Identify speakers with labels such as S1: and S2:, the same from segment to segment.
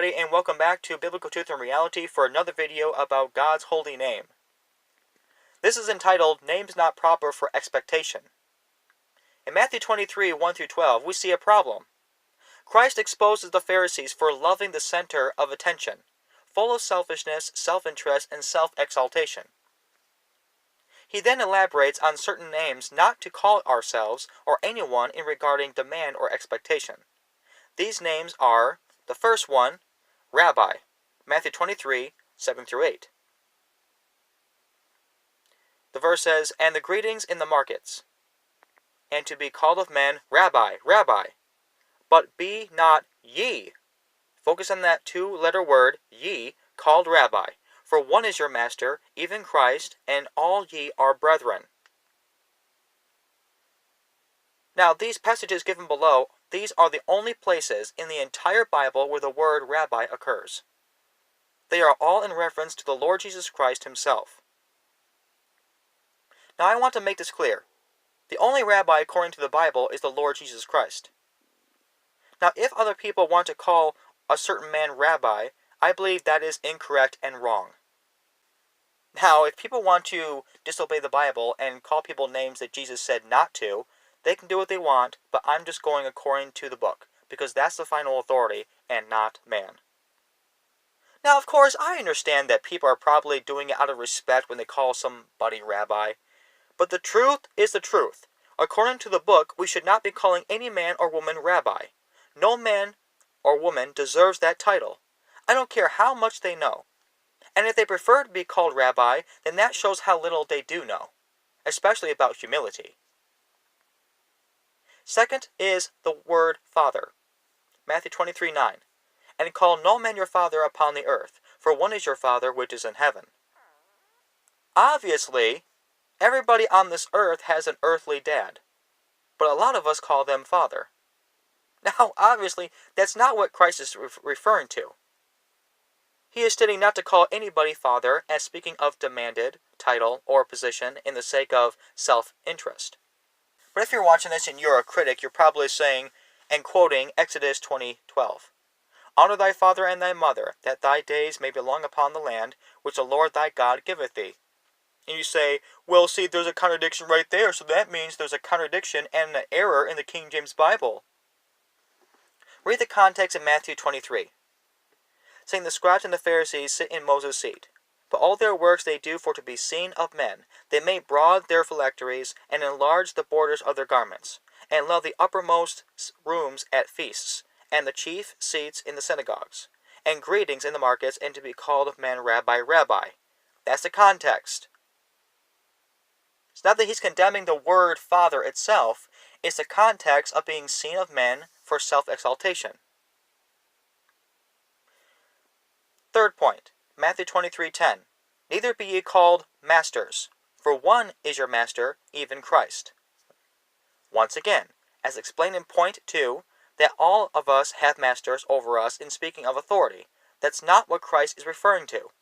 S1: everybody, and welcome back to Biblical Truth and Reality for another video about God's holy name. This is entitled, Names Not Proper for Expectation. In Matthew 23, 1-12, we see a problem. Christ exposes the Pharisees for loving the center of attention, full of selfishness, self-interest, and self-exaltation. He then elaborates on certain names not to call ourselves or anyone in regarding demand or expectation. These names are, the first one, Rabbi, Matthew 23, 7-8. The verse says, "And the greetings in the markets, and to be called of men, Rabbi, Rabbi. But be not ye." Focus on that two-letter word, ye, called Rabbi. For one is your master, even Christ, and all ye are brethren. Now, these passages given below, these are the only places in the entire Bible where the word rabbi occurs. They are all in reference to the Lord Jesus Christ himself. Now, I want to make this clear. The only rabbi according to the Bible is the Lord Jesus Christ. Now, if other people want to call a certain man rabbi, I believe that is incorrect and wrong. Now, if people want to disobey the Bible and call people names that Jesus said not to, they can do what they want, but I'm just going according to the book, because that's the final authority and not man. Now, of course, I understand that people are probably doing it out of respect when they call somebody rabbi, but the truth is the truth. According to the book, we should not be calling any man or woman rabbi. No man or woman deserves that title. I don't care how much they know. And if they prefer to be called rabbi, then that shows how little they do know, especially about humility. Second is the word Father. Matthew 23, 9. "And call no man your father upon the earth, for one is your Father which is in heaven." Obviously, everybody on this earth has an earthly dad, but a lot of us call them Father. Now, obviously, that's not what Christ is referring to. He is stating not to call anybody Father as speaking of demanded title or position in the sake of self-interest. But if you're watching this and you're a critic, you're probably saying, and quoting Exodus 20:12, "Honor thy father and thy mother, that thy days may be long upon the land, which the Lord thy God giveth thee." And you say, well, see, there's a contradiction right there, so that means there's a contradiction and an error in the King James Bible. Read the context in Matthew 23. Saying, "The scribes and the Pharisees sit in Moses' seat. But all their works they do for to be seen of men. They make broad their phylacteries, and enlarge the borders of their garments, and love the uppermost rooms at feasts, and the chief seats in the synagogues, and greetings in the markets, and to be called of men Rabbi, Rabbi." That's the context. It's not that he's condemning the word Father itself, it's the context of being seen of men for self-exaltation. Third point, Matthew 23:10. "Neither be ye called masters, for one is your master, even Christ." Once again, as explained in point 2, that all of us have masters over us in speaking of authority. That's not what Christ is referring to.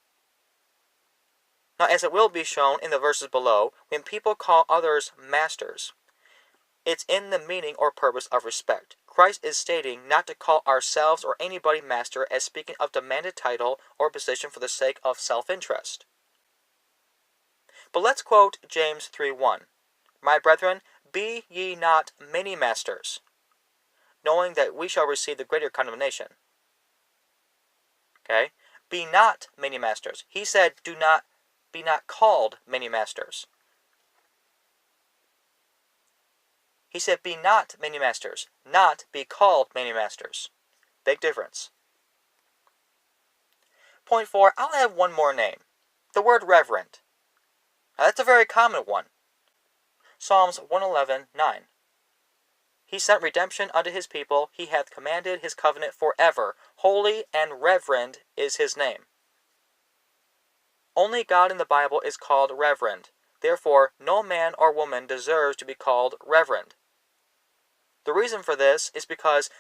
S1: Now, as it will be shown in the verses below, when people call others masters, it's in the meaning or purpose of respect. Christ is stating not to call ourselves or anybody master as speaking of demanded title or position for the sake of self-interest. But let's quote James 3:1. "My brethren, be ye not many masters, knowing that we shall receive the greater condemnation." Okay? Be not many masters. He said, be not called many masters. He said, be not many masters, not be called many masters. Big difference. Point 4, I'll add one more name. The word reverend. Now, that's a very common one. Psalms 111:9. "He sent redemption unto his people, he hath commanded his covenant forever. Holy and reverend is his name." Only God in the Bible is called reverend. Therefore, no man or woman deserves to be called reverend. The reason for this is because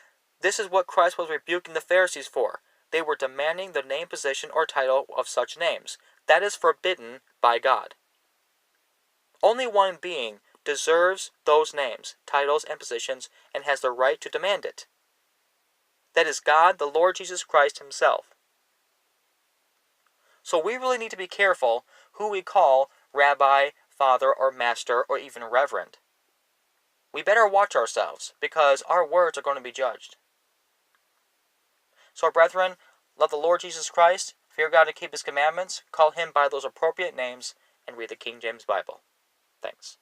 S1: this is what Christ was rebuking the Pharisees for. They were demanding the name, position, or title of such names. That is forbidden by God. Only one being deserves those names, titles, and positions, and has the right to demand it. That is God, the Lord Jesus Christ himself. So we really need to be careful who we call rabbi, father, or master, or even reverend. We better watch ourselves, because our words are going to be judged. So, brethren, love the Lord Jesus Christ, fear God and keep his commandments, call him by those appropriate names, and read the King James Bible. Thanks.